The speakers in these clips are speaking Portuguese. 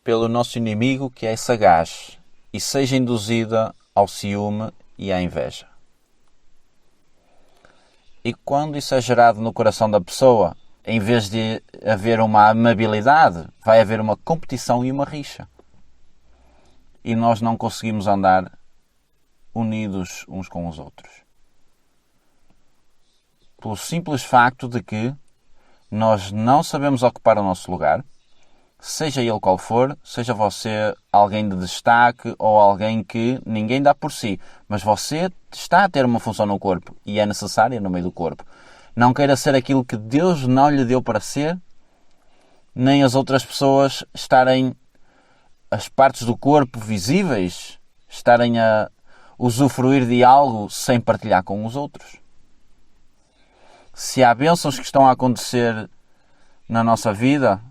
pelo nosso inimigo que é sagaz e seja induzida ao ciúme e à inveja. E quando isso é gerado no coração da pessoa, em vez de haver uma amabilidade, vai haver uma competição e uma rixa. E nós não conseguimos andar unidos uns com os outros. Pelo simples facto de que nós não sabemos ocupar o nosso lugar, seja ele qual for, seja você alguém de destaque ou alguém que ninguém dá por si, mas você está a ter uma função no corpo e é necessária no meio do corpo. Não queira ser aquilo que Deus não lhe deu para ser, nem as outras pessoas estarem, as partes do corpo visíveis, estarem a usufruir de algo sem partilhar com os outros. Se há bênçãos que estão a acontecer na nossa vida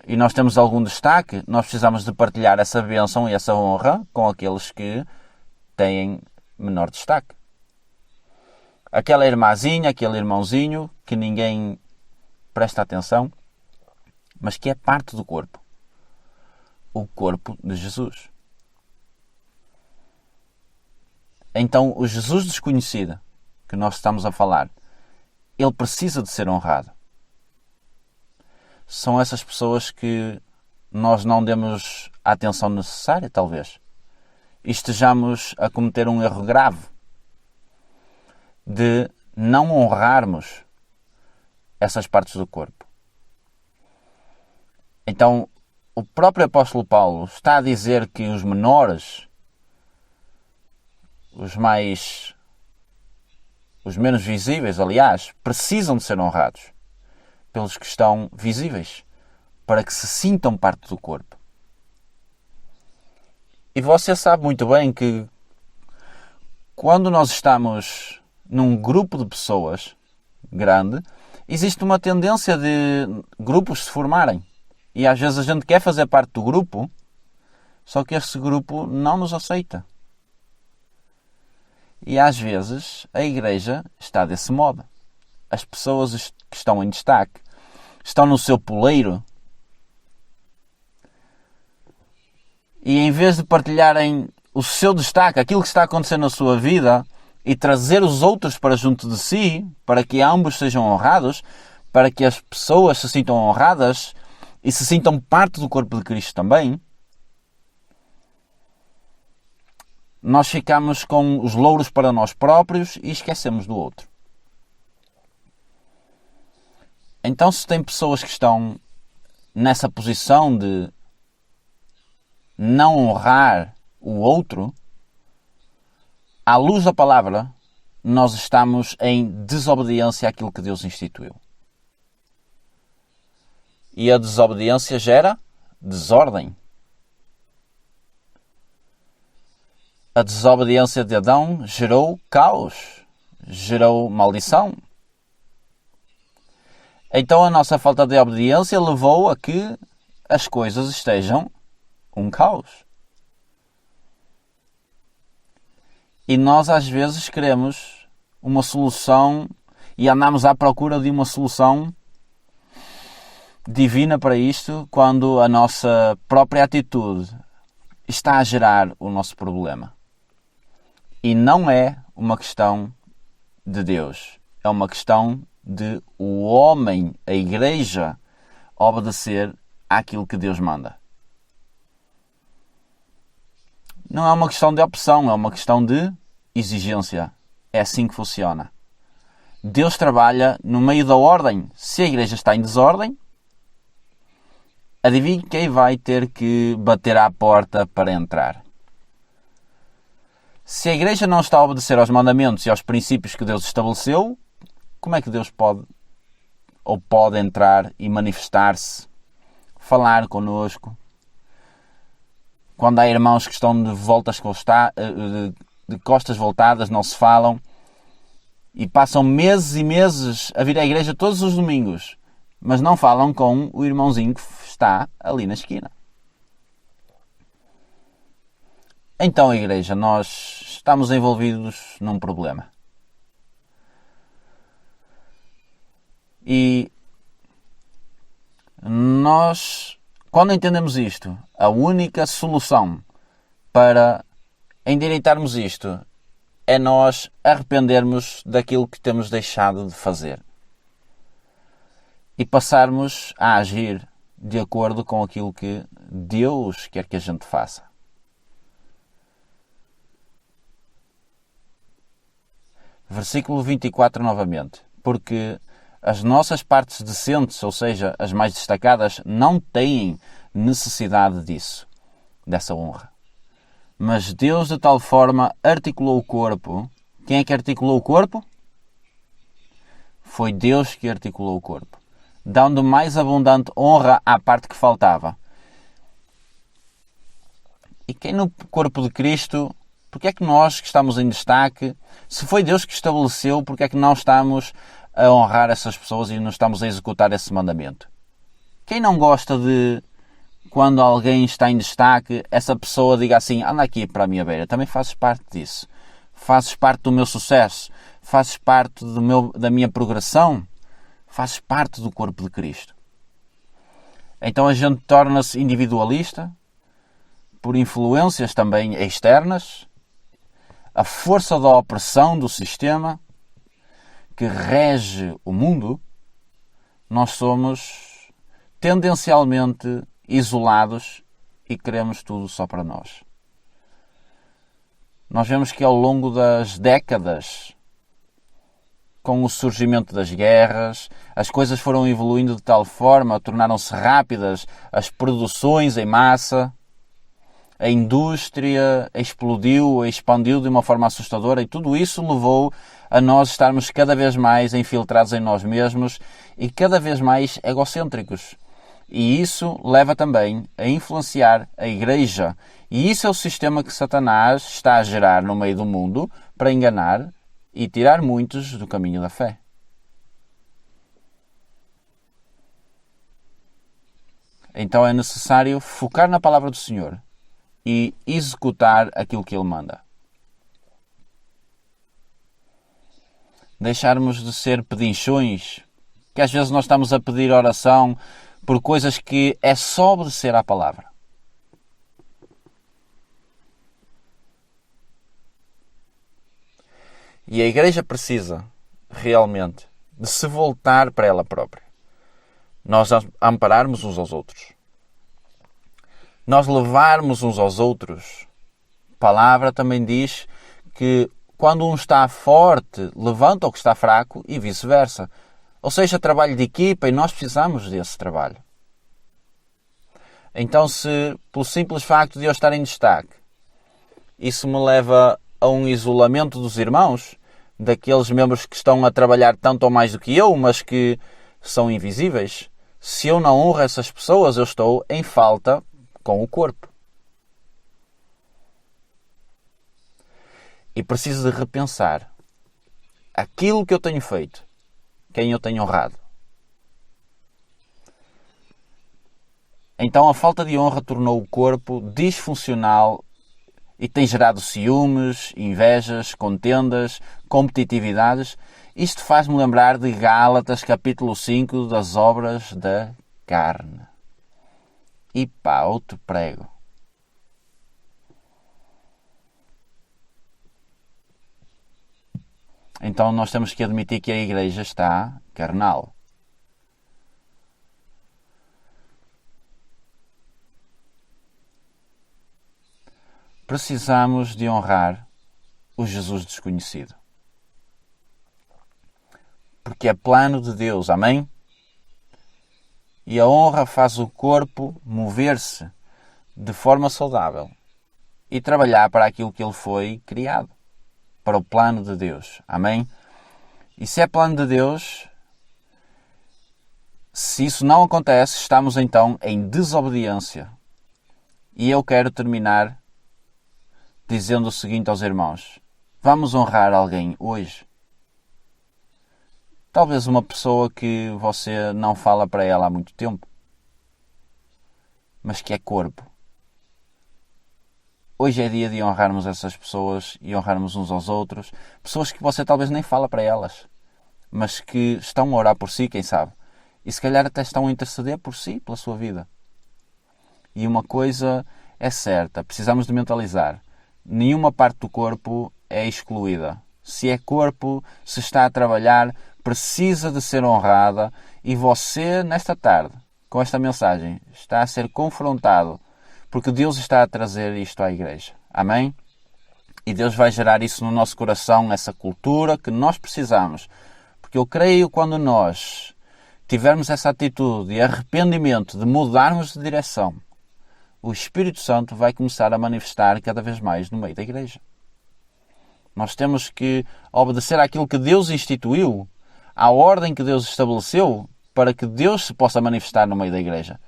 e nós temos algum destaque, nós precisamos de partilhar essa bênção e essa honra com aqueles que têm menor destaque. Aquela irmãzinha, aquele irmãozinho que ninguém presta atenção, mas que é parte do corpo. O corpo de Jesus. Então, o Jesus desconhecido que nós estamos a falar, ele precisa de ser honrado. São essas pessoas que nós não demos a atenção necessária, talvez. E estejamos a cometer um erro grave de não honrarmos essas partes do corpo. Então, o próprio apóstolo Paulo está a dizer que os menores, os menos visíveis, aliás, precisam de ser honrados pelos que estão visíveis, para que se sintam parte do corpo. E você sabe muito bem que quando nós estamos num grupo de pessoas grande, existe uma tendência de grupos se formarem. E às vezes a gente quer fazer parte do grupo, só que esse grupo não nos aceita. E às vezes a igreja está desse modo. As pessoas que estão em destaque estão no seu poleiro e em vez de partilharem o seu destaque, aquilo que está acontecendo na sua vida e trazer os outros para junto de si, para que ambos sejam honrados, para que as pessoas se sintam honradas e se sintam parte do corpo de Cristo também, nós ficamos com os louros para nós próprios e esquecemos do outro. Então, se tem pessoas que estão nessa posição de não honrar o outro, à luz da palavra, nós estamos em desobediência àquilo que Deus instituiu. E a desobediência gera desordem. A desobediência de Adão gerou caos, gerou maldição. Então a nossa falta de obediência levou a que as coisas estejam um caos. E nós às vezes queremos uma solução e andamos à procura de uma solução divina para isto, quando a nossa própria atitude está a gerar o nosso problema. E não é uma questão de Deus, é uma questão de o homem, a igreja, obedecer àquilo que Deus manda. Não é uma questão de opção, é uma questão de exigência. É assim que funciona. Deus trabalha no meio da ordem. Se a igreja está em desordem, adivinhe quem vai ter que bater à porta para entrar. Se a igreja não está a obedecer aos mandamentos e aos princípios que Deus estabeleceu, como é que Deus pode entrar e manifestar-se, falar connosco? Quando há irmãos que estão de costas voltadas, não se falam, e passam meses e meses a vir à igreja todos os domingos, mas não falam com o irmãozinho que está ali na esquina. Então, igreja, nós estamos envolvidos num problema. E nós Quando entendemos isto, a única solução para endireitarmos isto é nós arrependermos daquilo que temos deixado de fazer e passarmos a agir de acordo com aquilo que Deus quer que a gente faça. Versículo 24 novamente. Porque as nossas partes decentes, ou seja, as mais destacadas, não têm necessidade disso, dessa honra. Mas Deus de tal forma articulou o corpo. Quem é que articulou o corpo? Foi Deus que articulou o corpo, dando mais abundante honra à parte que faltava. E quem no corpo de Cristo, porque é que nós que estamos em destaque, se foi Deus que estabeleceu, porque é que não estamos a honrar essas pessoas e não estamos a executar esse mandamento? Quem não gosta de, quando alguém está em destaque, essa pessoa diga assim, anda aqui para a minha beira, também fazes parte disso, fazes parte do meu sucesso, fazes parte da minha progressão, fazes parte do corpo de Cristo. Então a gente torna-se individualista, por influências também externas, a força da opressão do sistema que rege o mundo, nós somos tendencialmente isolados e queremos tudo só para nós. Nós vemos que ao longo das décadas, com o surgimento das guerras, as coisas foram evoluindo de tal forma, tornaram-se rápidas as produções em massa, a indústria explodiu, expandiu de uma forma assustadora e tudo isso levou a nós estarmos cada vez mais infiltrados em nós mesmos e cada vez mais egocêntricos. E isso leva também a influenciar a Igreja. E isso é o sistema que Satanás está a gerar no meio do mundo para enganar e tirar muitos do caminho da fé. Então é necessário focar na palavra do Senhor e executar aquilo que Ele manda. Deixarmos de ser pedinchões, que às vezes nós estamos a pedir oração por coisas que é só obedecer à palavra. E a Igreja precisa, realmente, de se voltar para ela própria. Nós ampararmos uns aos outros. Nós levarmos uns aos outros. A palavra também diz que quando um está forte, levanta o que está fraco e vice-versa. Ou seja, trabalho de equipa e nós precisamos desse trabalho. Então, se pelo simples facto de eu estar em destaque, isso me leva a um isolamento dos irmãos, daqueles membros que estão a trabalhar tanto ou mais do que eu, mas que são invisíveis, se eu não honro essas pessoas, eu estou em falta com o corpo. E preciso de repensar aquilo que eu tenho feito, quem eu tenho honrado. Então a falta de honra tornou o corpo disfuncional e tem gerado ciúmes, invejas, contendas, competitividades. Isto faz-me lembrar de Gálatas capítulo 5 das obras da carne. E pá, outro prego. Então nós temos que admitir que a Igreja está carnal. Precisamos de honrar o Jesus desconhecido. Porque é plano de Deus, amém? E a honra faz o corpo mover-se de forma saudável e trabalhar para aquilo que ele foi criado, para o plano de Deus, amém? E se é plano de Deus, se isso não acontece, estamos então em desobediência. E eu quero terminar dizendo o seguinte aos irmãos: vamos honrar alguém hoje. Talvez uma pessoa que você não fala para ela há muito tempo, mas que é corpo. Hoje é dia de honrarmos essas pessoas e honrarmos uns aos outros. Pessoas que você talvez nem fala para elas, mas que estão a orar por si, quem sabe. E se calhar até estão a interceder por si, pela sua vida. E uma coisa é certa, precisamos de mentalizar. Nenhuma parte do corpo é excluída. Se é corpo, se está a trabalhar, precisa de ser honrada. E você, nesta tarde, com esta mensagem, está a ser confrontado, porque Deus está a trazer isto à igreja. Amém? E Deus vai gerar isso no nosso coração, essa cultura que nós precisamos. Porque eu creio que quando nós tivermos essa atitude e arrependimento de mudarmos de direção, o Espírito Santo vai começar a manifestar cada vez mais no meio da igreja. Nós temos que obedecer àquilo que Deus instituiu, à ordem que Deus estabeleceu, para que Deus se possa manifestar no meio da igreja.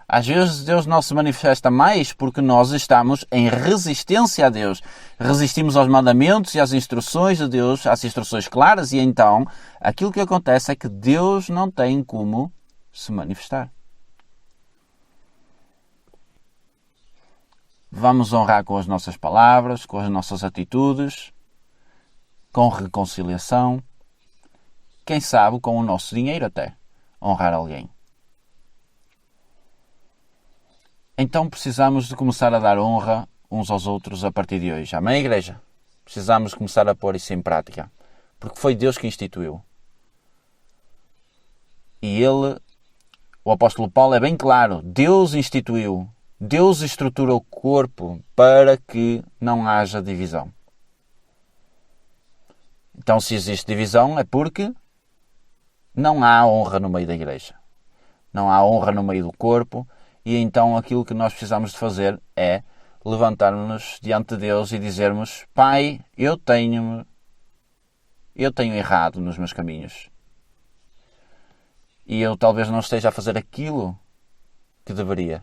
Às vezes Deus não se manifesta mais porque nós estamos em resistência a Deus. Resistimos aos mandamentos e às instruções de Deus, às instruções claras, e então aquilo que acontece é que Deus não tem como se manifestar. Vamos honrar com as nossas palavras, com as nossas atitudes, com reconciliação, quem sabe com o nosso dinheiro até, honrar alguém. Então precisamos de começar a dar honra uns aos outros a partir de hoje. Amém, igreja? Precisamos começar a pôr isso em prática, porque foi Deus que instituiu. E o apóstolo Paulo é bem claro, Deus instituiu, Deus estrutura o corpo para que não haja divisão. Então, se existe divisão, é porque não há honra no meio da igreja. Não há honra no meio do corpo, e então aquilo que nós precisamos de fazer é levantar-nos diante de Deus e dizermos: Pai, eu tenho errado nos meus caminhos. E eu talvez não esteja a fazer aquilo que deveria.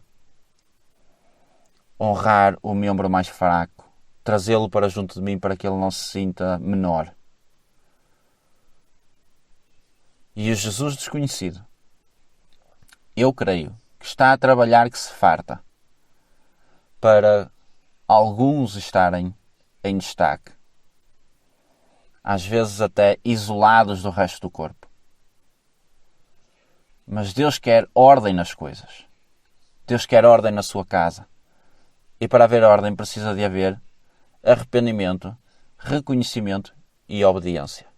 Honrar o membro mais fraco, trazê-lo para junto de mim para que ele não se sinta menor. E o Jesus desconhecido, eu creio que está a trabalhar que se farta para alguns estarem em destaque, às vezes até isolados do resto do corpo. Mas Deus quer ordem nas coisas. Deus quer ordem na sua casa. E para haver ordem precisa de haver arrependimento, reconhecimento e obediência.